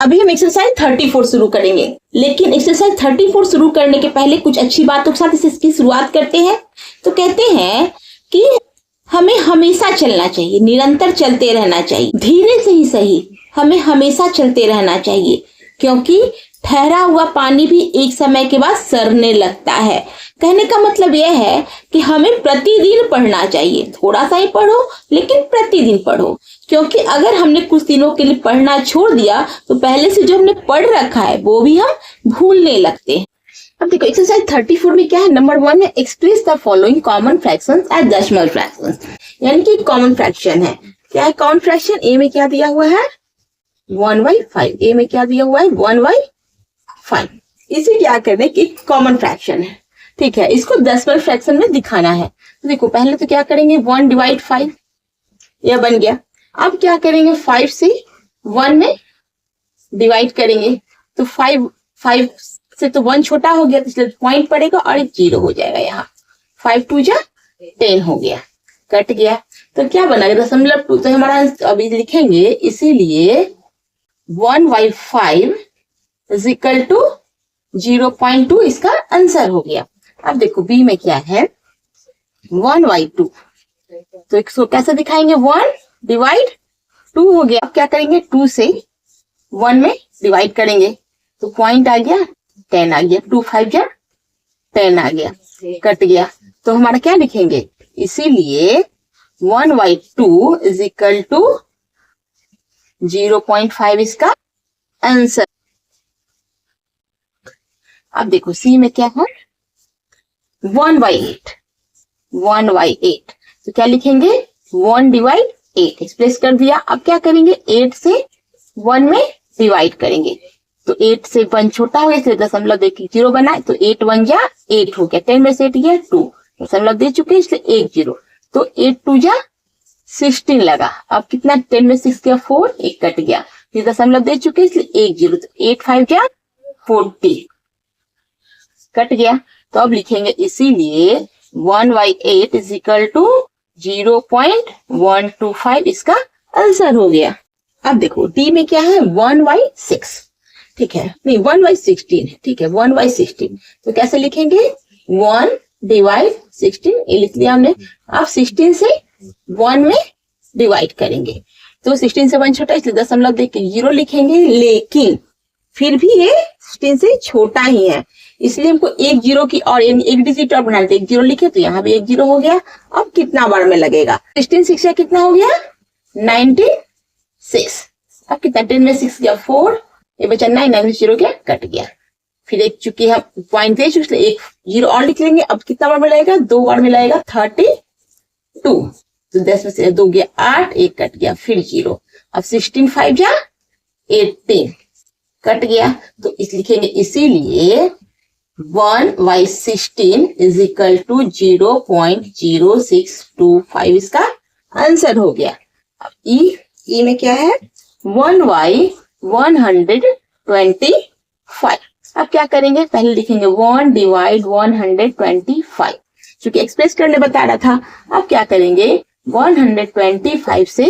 अभी हम एक्सरसाइज 34 शुरू करेंगे, लेकिन एक्सरसाइज 34 शुरू करने के पहले कुछ अच्छी बातों के साथ इसकी शुरुआत करते हैं। तो कहते हैं कि हमें हमेशा चलना चाहिए, निरंतर चलते रहना चाहिए, धीरे से ही सही, हमें हमेशा चलते रहना चाहिए, क्योंकि ठहरा हुआ पानी भी एक समय के बाद सड़ने लगता है। कहने का मतलब यह है कि हमें प्रतिदिन पढ़ना चाहिए, थोड़ा सा ही पढ़ो लेकिन प्रतिदिन पढ़ो, क्योंकि अगर हमने कुछ दिनों के लिए पढ़ना छोड़ दिया तो पहले से जो हमने पढ़ रखा है वो भी हम भूलने लगते हैं। अब देखो एक्सरसाइज 34 में क्या है, नंबर 1 है express the following common fractions as decimal fractions, यानी कि कॉमन फ्रैक्शन है। क्या है कॉमन फ्रैक्शन? ए में क्या दिया हुआ है 1/5, ए में क्या दिया हुआ है 1/5। इसे क्या करने की कॉमन फ्रैक्शन है, ठीक है, इसको डेसिमल फ्रैक्शन में दिखाना है। तो देखो पहले तो क्या करेंगे 1/5, यह बन गया। अब क्या करेंगे 5 से 1 में डिवाइड करेंगे, तो 5 से तो 1 छोटा हो गया, तो इसलिए पॉइंट पड़ेगा और एक 0 हो जाएगा। यहाँ 5 2 जा 10 हो गया, कट गया। तो क्या बना दशमलव 2, तो हमारा अभी लिखेंगे, इसीलिए 1/5 इज इक्वल टू 0.2 इसका आंसर हो गया। अब देखो बी में क्या है 1/2, तो इसको कैसे दिखाएंगे 1/2 हो गया। अब क्या करेंगे 2 से 1 में डिवाइड करेंगे, तो पॉइंट आ गया 10 आ गया, 2 5 जा 10 आ गया, कट गया। तो हमारा क्या लिखेंगे, इसीलिए 1/2 इज इक्वल टू 0.5 इसका आंसर। अब देखो सी में क्या है 1/8, 1/8, तो क्या लिखेंगे 1/8 एक्सप्रेस कर दिया। अब क्या करेंगे 8 से 1 में डिवाइड करेंगे, तो 8 से 1 छोटा हो गया, इसलिए दशमलव देखिए 0 बनाए, तो 8 1 जा 8 हो गया, 10 में से 8 गया 2, दशमलव दे चुके इसलिए 1 0, तो 8 2 जा 16 लगा। अब कितना 10 में 6 गया 4, 1 कट गया, फिर दशमलव दे चुके इसलिए 1 0, तो 8 5 जा 40, कट गया। तो अब लिखेंगे इसीलिए 1/8 इज इक्वल टू 0.125 इसका आंसर हो गया। अब देखो डी में क्या है 1/6, ठीक है, नहीं 1/16, ठीक है 1/16, तो कैसे लिखेंगे 1/16, ये लिख लिया हमने। अब 16 से 1 में डिवाइड करेंगे, तो 16 से 1 छोटा इसलिए दशमलव देके 0 लिखेंगे, लेकिन फिर भी ये 16 से छोटा ही है, इसलिए हमको एक 0 की और एक डिजिट और बनाते 1 0 लिखे, तो यहाँ भी 1 0 हो गया। अब कितना बार में लगेगा 16 6 कितना हो गया 96, अब कितना 10 में 6 गया 4, ये बचा 9 9 0 गया, कट गया। फिर एक चुकी हम पॉइंट दे चुके, एक 0 और लिख लेंगे। अब कितना बार में लगेगा 2 बार में लगेगा 32, तो 10 में से 2 गया 8, 1 कट गया, फिर 0। अब 16 5 जा 18, कट गया, तो इस लिखेंगे इसीलिए 1/16 इज इक्वल टू 0.0625 इसका आंसर हो गया। अब ई में क्या है 1/125। अब क्या करेंगे पहले लिखेंगे 1/125, क्योंकि एक्सप्रेस करने बता रहा था। अब क्या करेंगे 125 से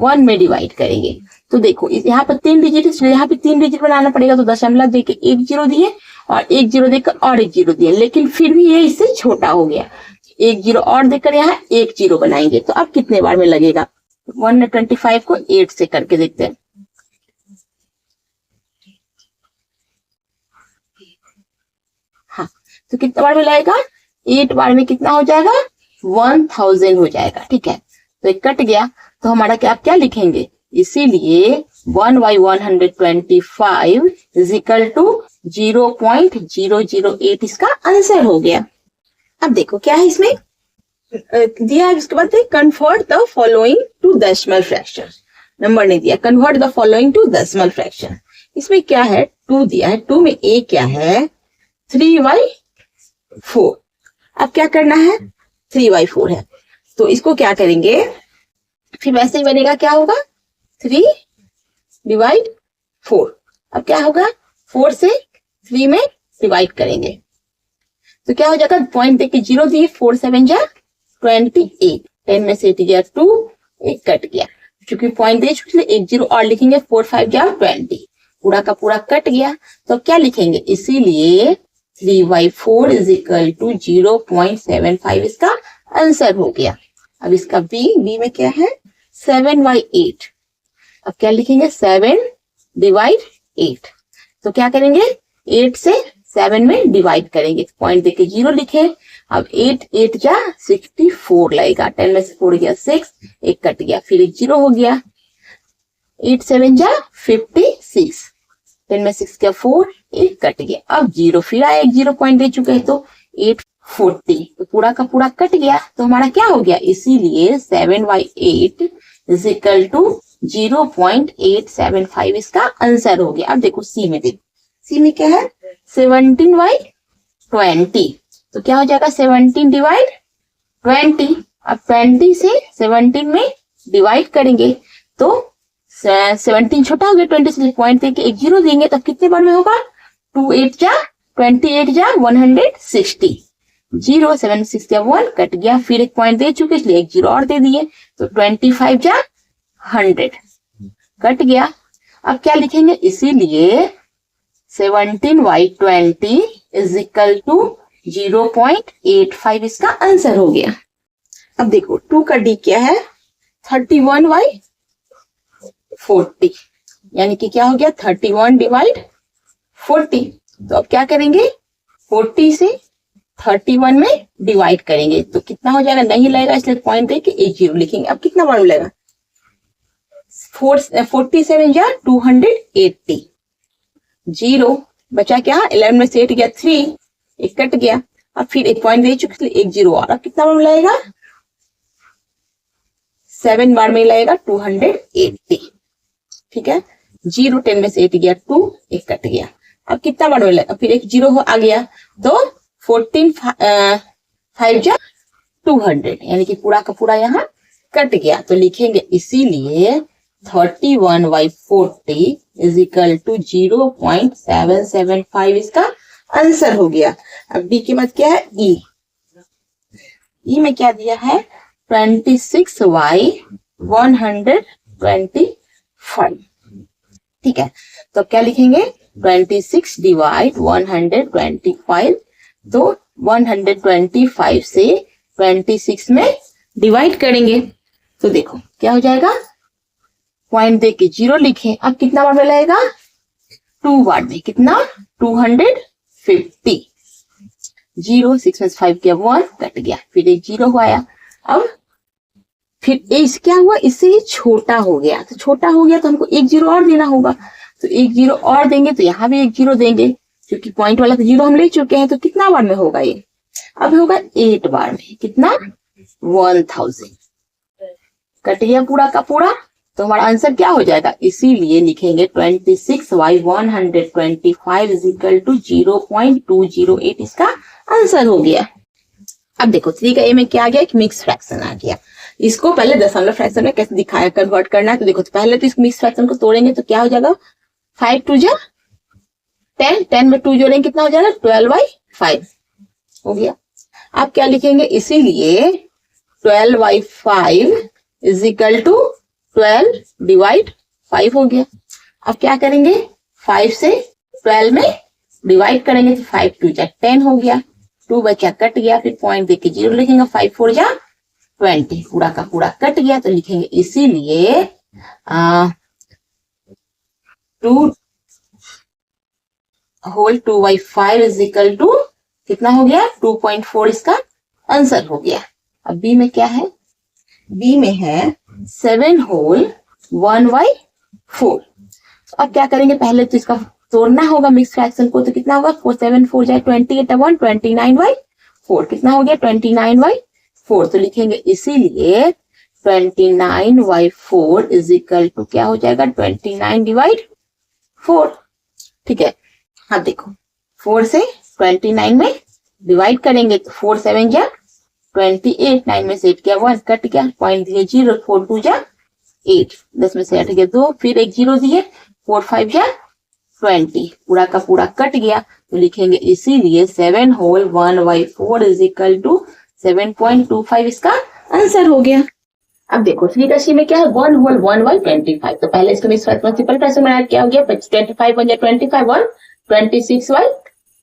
1 में डिवाइड करेंगे, तो देखो यहाँ पर 3 डिजिट, इसलिए यहाँ पे 3 डिजिट बनाना पड़ेगा, तो दशमलव देके 1 0 दिए और 1 0 देकर और 1 0 दिए, लेकिन फिर भी ये इससे छोटा हो गया। 1 0 और देकर यहाँ 1 0 बनाएंगे, तो अब कितने बार में लगेगा 125 को 8 से करके देखते हैं। हाँ, तो कितने बार में लगेगा 8 बार में कितना हो जाएगा 1000 हो जाएगा, ठीक है। तो एक कट गया, तो हमारा क्या लिखेंगे, इसीलिए 1/125 इज इक्वल टू 0.008 इसका आंसर हो गया। अब देखो क्या है इसमें दिया है, उसके बाद convert the following to decimal fraction, number नहीं दिया, convert the following to decimal fraction. इसमें क्या है 2 दिया है, 2 में ए क्या है 3/4। अब क्या करना है 3/4 है, तो इसको क्या करेंगे फिर वैसे ही बनेगा, क्या होगा 3/4। अब क्या होगा 4 से 3 में डिवाइड करेंगे, तो क्या हो जाएगा पॉइंट देके 0 दिए, 4 7 जा 28, 10 में से 8 गया 2, 1 कट गया, क्योंकि पॉइंट दे चुके 1 0 और लिखेंगे 4 5 जा 20, पूरा का पूरा कट गया, तो क्या लिखेंगे, इसीलिए 3/4 इज इक्वल टू 0.75 इसका आंसर हो गया। अब इसका बी में क्या है, 7/8। अब क्या लिखेंगे, 7/8। तो क्या करेंगे, 8 से 7 में डिवाइड करेंगे, पॉइंट देके 0 लिखे। अब 8 जा 64 लगेगा, 10 में से 4 गया 6, एक कट गया, फिर एक 0 हो गया। 8 7 जा 56, 10 में 6 गया 4, एक कट गया, अब 0 फिर आया, एक 0 पॉइंट दे चुके हैं, तो 840, तो पूरा का पूरा कट गया, तो हमारा क्या हो गया, इसीलिए 7/8 इज इक्वल टू 0.875 इसका आंसर हो गया। अब देखो सी में, देखो सी में क्या है, 17/20, तो क्या हो जाएगा, 17/20। अब 20 से 17 में डिवाइड करेंगे, तो 17 छोटा हो गया, 20 से पॉइंट देके एक 0 देंगे, तब कितने बार में होगा, 28 जा 160, 0 7 6 या 1 कट गया, फिर एक पॉइंट दे चुके इसलिए एक 0 और दे दिए, तो 25 जा 100 कट गया। अब क्या लिखेंगे, इसीलिए 17/20 इज इक्वल टू 0.85 इसका आंसर हो गया। अब देखो 2 का डी क्या है, 31/40, यानी कि क्या हो गया, 31/40। तो अब क्या करेंगे, 40 से 31 में डिवाइड करेंगे, तो कितना हो जाएगा, नहीं लगेगा इसलिए पॉइंट दे के एक 0 लिखेंगे। अब कितना बार मिलेगा, 47 जा 280, 0 बचा क्या, 11 में से 8 गया 3, एक कट गया, अब फिर एक पॉइंट दे चुके एक 0 और, अब कितना बार मिलेगा, 7 बार में लगेगा 280, ठीक है। 0 10 में से 8 गया 2, एक कट गया, अब कितना बार मिलेगा, फिर एक 0 आ गया, तो 14 5 जा 200, यानी कि पूरा का पूरा यहाँ कट गया, तो लिखेंगे इसीलिए 31/40 इज इक्वल टू 0.775 इसका आंसर हो गया। अब डी की मत क्या है, ई में क्या दिया है, 26/125, ठीक है। तो क्या लिखेंगे, 26 डिवाइड 125, तो 125 से 26 में डिवाइड करेंगे, तो देखो क्या हो जाएगा, पॉइंट दे के 0 लिखे, अब कितना बार में लगेगा, 2 बार में, कितना 250, 0 6 में 5 गया 1 कट गया, फिर एक 0 आया, अब फिर इस क्या हुआ, इससे ये छोटा हो गया, तो छोटा हो गया तो हमको एक 0 और देना होगा, तो एक 0 और देंगे, तो यहाँ भी एक 0 देंगे, क्योंकि पॉइंट वाला तो 0 हम ले चुके हैं, तो कितना बार में होगा ये, अब होगा 8 बार में, कितना 1000 कट गया पूरा का पूरा, तो हमारा आंसर क्या हो जाएगा, इसीलिए लिखेंगे 26/125 इज इक्वल टू 0.208 इसका आंसर हो गया। अब देखो 3 का ए में क्या आ गया, एक मिक्स फ्रैक्शन आ गया, इसको पहले दशमलव फ्रैक्शन में कैसे दिखाया कन्वर्ट करना है, तो देखो तो पहले तो इस मिक्स फ्रैक्शन को तोड़ेंगे, तो क्या हो जाएगा, 5 2 जा 10, 10 में 2 जोड़ेंगे कितना हो जाएगा, 12/5 हो गया। अब क्या लिखेंगे, इसीलिए 12/5 इज इक्वल टू 12/5 हो गया। अब क्या करेंगे, 5 से 12 में डिवाइड करेंगे, तो 5 2 जा 10 हो गया, 2 बचा कट गया, फिर पॉइंट देके 0 लिखेंगे, 5 4 जा 20, पूरा का पूरा कट गया, तो लिखेंगे इसीलिए 2/5 इज इक्वल टू कितना हो गया, 2.4 इसका आंसर हो गया। अब बी में क्या है, बी में है 7/1/4। अब क्या करेंगे, पहले तो इसका तोड़ना होगा मिक्स फ्रैक्शन को, तो कितना होगा, 4 7 4 जाए 28 1 29/4, कितना हो गया 29/4, तो लिखेंगे इसीलिए 29/4 इज इक्वल टू क्या हो जाएगा, 29/4, ठीक है। हाँ देखो 4 से 29 में डिवाइड करेंगे, तो 4 7 जा 28, 9 में से 8 गया 1 कट गया, पॉइंट दिए 0, 4 2 जा 8, 10 में से 8 गया 2, फिर एक 0 दिए, 4 5 जा 20, पूरा का पूरा कट गया, तो लिखेंगे इसीलिए 7/1/4 इज इक्वल टू 7.25 इसका आंसर हो गया। अब देखो 3 में क्या है, 1 होल 1 बाई 25। तो पहले इसको मिक्स सिंपल फ्रैक्शन में क्या हो गया, 25 बन जाए 25 1 26 बाई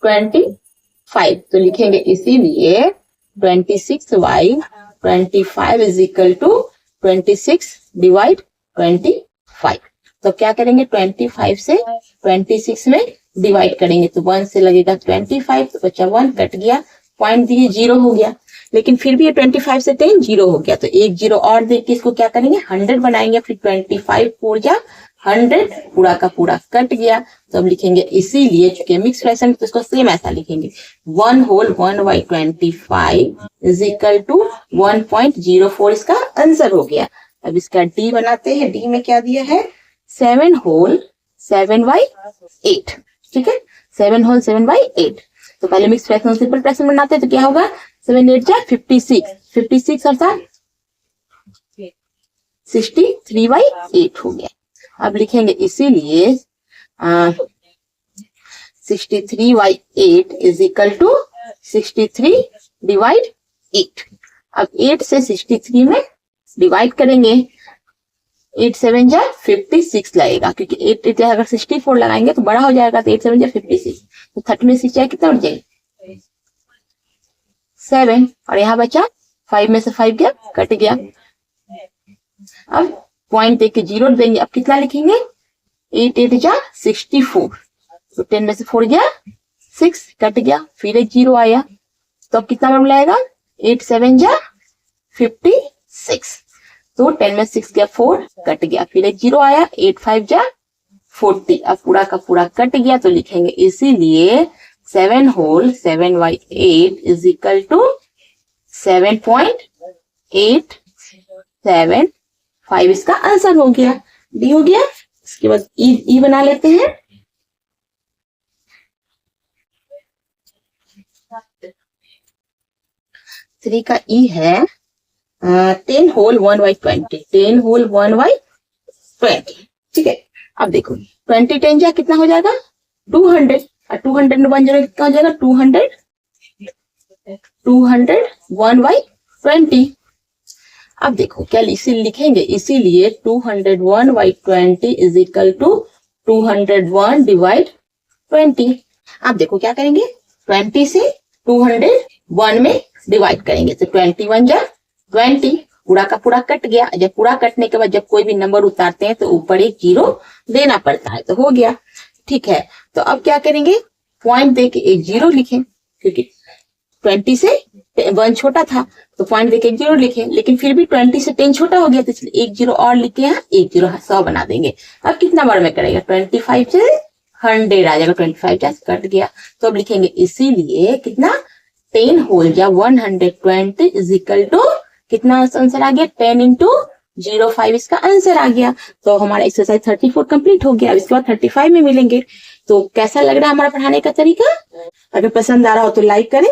25। तो लिखेंगे इसीलिए 26 by 25 is equal to 26 divide 25। तो क्या करेंगे, 25 से 26 में डिवाइड करेंगे तो 1 से लगेगा 25, तो बच्चा 1 कट गया, पॉइंट दिए 0 हो गया। लेकिन फिर भी ये 25 से 10 0 हो गया, तो एक 0 और देके इसको क्या करेंगे 100 बनाएंगे। फिर 25 4 जा 100, पूरा का पूरा कट गया। तो अब लिखेंगे इसीलिए, चूंकि मिक्स फ्रैक्शन तो इसको सेम ऐसा लिखेंगे, 1 whole 1 by 25 is equal to 1.04 इसका आंसर हो गया। अब इसका डी बनाते हैं। डी में क्या दिया है, 7 होल 7 बाई 8। ठीक है, 7 होल 7 बाई 8। तो पहले मिक्स फ्रैक्शन सिंपल फ्रैक्शन बनाते हैं तो क्या होगा, 7 8 जा 56, 56 अर्थात 63 बाई 8 हो गया। अब लिखेंगे इसीलिए 63 by 8 is equal to 63 divide 8। अब 8 से 63 में डिवाइड करेंगे, 8 7 जा 56 लगेगा, क्योंकि 8 अगर 64 लगाएंगे तो बड़ा हो जाएगा, तो 8 7 जा 56। तो 30 में 6 जाए कितना उठ जाएगा 7, और यहाँ बचा 5 में से 5 गया कट गया। अब पॉइंट देके 0 देंगे। अब कितना लिखेंगे, 8 8 जा 64, तो 10 में से 4 गया 6 कट गया, फिर एक 0 आया, तो अब कितना बन जाएगा 8 7 जा 56, तो 10 में 6 गया 4 कट गया, फिर एक 0 आया, 8 5 जा 40। अब पूरा का पूरा कट गया, तो लिखेंगे इसीलिए 7 whole 7 by 8 is equal to 7.875 इसका आंसर हो गया। डी हो गया। इसके बाद ई बना लेते हैं। थ्री का ई है 10 होल 1 बाई 20, 10 होल 1 बाई 20। ठीक है, अब देखो 20 10 जा कितना हो जाएगा 200, और 200 में 1 0 कितना हो जाएगा 200 1 बाई 20। अब देखो क्या इसी लिखेंगे, इसीलिए 201 by 20 is equal to 201 divide 20। अब देखो क्या करेंगे, 20 से 201 में डिवाइड करेंगे, तो 21 जा 20, पूरा का पूरा कट गया। जब पूरा कटने के बाद जब कोई भी नंबर उतारते हैं तो ऊपर एक 0 देना पड़ता है, तो हो गया। ठीक है, तो अब क्या करेंगे, पॉइंट देके एक 0 लिखें, क्योंकि 20 से 1 छोटा था तो पॉइंट देके एक 0 लिखे, लेकिन फिर भी 20 से 10 छोटा हो गया, तो इसलिए एक 0 और लिखे हैं, एक 0 100 बना देंगे। अब कितना बार में करेगा, 25 से 100 आ जाएगा, 25 जा कट गया। तो अब लिखेंगे इसीलिए कितना 10 होल जा 120 इज इक्वल टू कितना आंसर आ गया 10 इंटू 05 इसका आंसर आ गया। तो हमारा एक्सरसाइज 34 कंप्लीट हो गया। अब इसके बाद 35 में मिलेंगे। तो कैसा लग रहा है हमारा पढ़ाने का तरीका? अगर पसंद आ रहा हो तो लाइक करें,